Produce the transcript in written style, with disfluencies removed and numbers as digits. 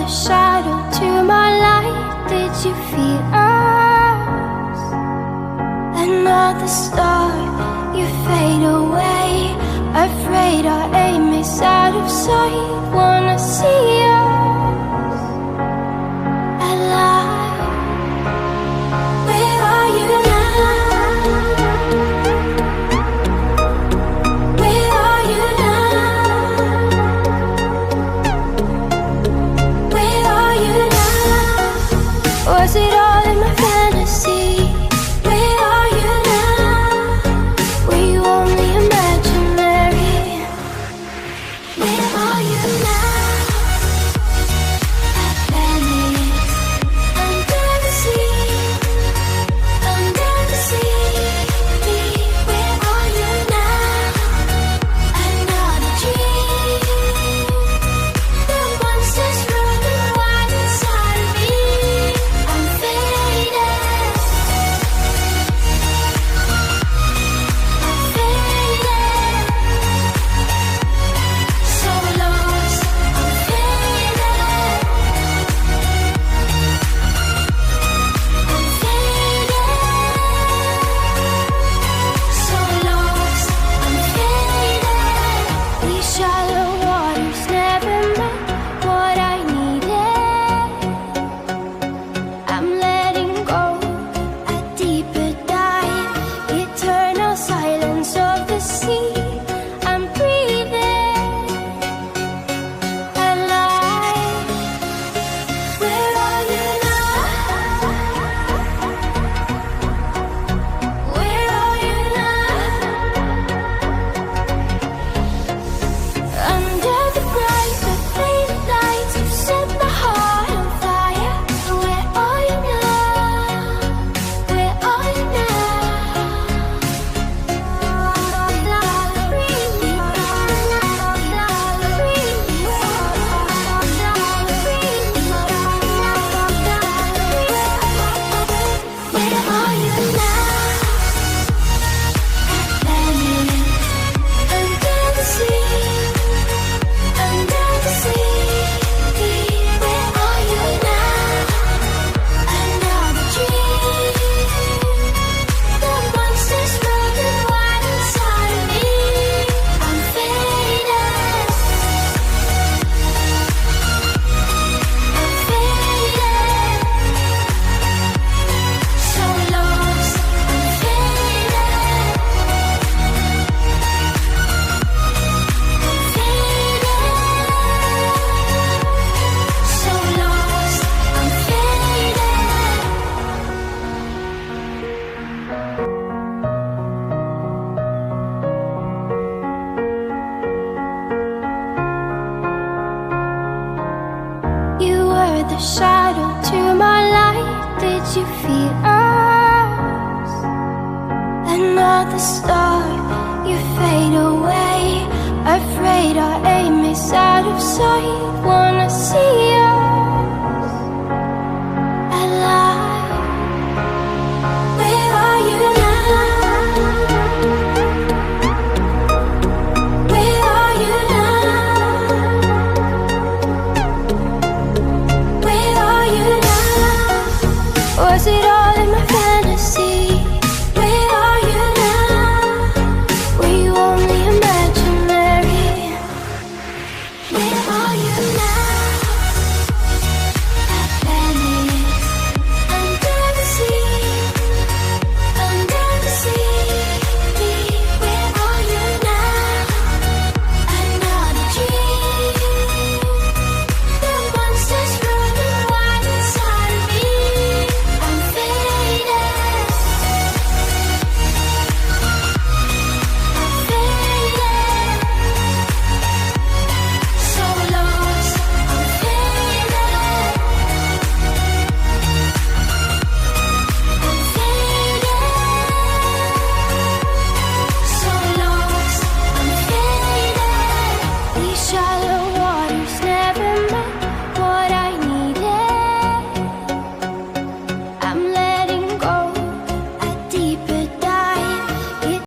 the shadow to my light. Did you feel us? Another star, you fade away. Afraid our aim is out of sight. Wanna see us alive. Where are you now? Where are you now? Where are you now? Was it all in my fantasy? Where are you now? Were you only imaginary? Where are you now? Under the sea, under the sea. Where are you now? Another dream. The monsters running wild inside of me. I'm faded. I'm faded. So lost. I'm faded. I'm faded. So lost. I'm faded. These shallow waters never met what I needed. I'm letting go a deeper dive. Eternal silence of the sea. I'm breathing alive. Where are you now? Where are you now? Under the bright, the faded lights, you set my heart on fire. Where are you now? Where are you Where are you now? Under the sea, under the sea. Where are you now? Another dream. The monsters running wild inside of me. I'm faded. I'm faded. So lost. I'm faded. I'm faded. So lost. I'm faded. You were the shadow to my light. Did you feel us? Another star, you fade away. Afraid our aim is out of sight. Wanna see us alive. Where are you now? Where are you now? Where are you now? Was it all in my fantasy?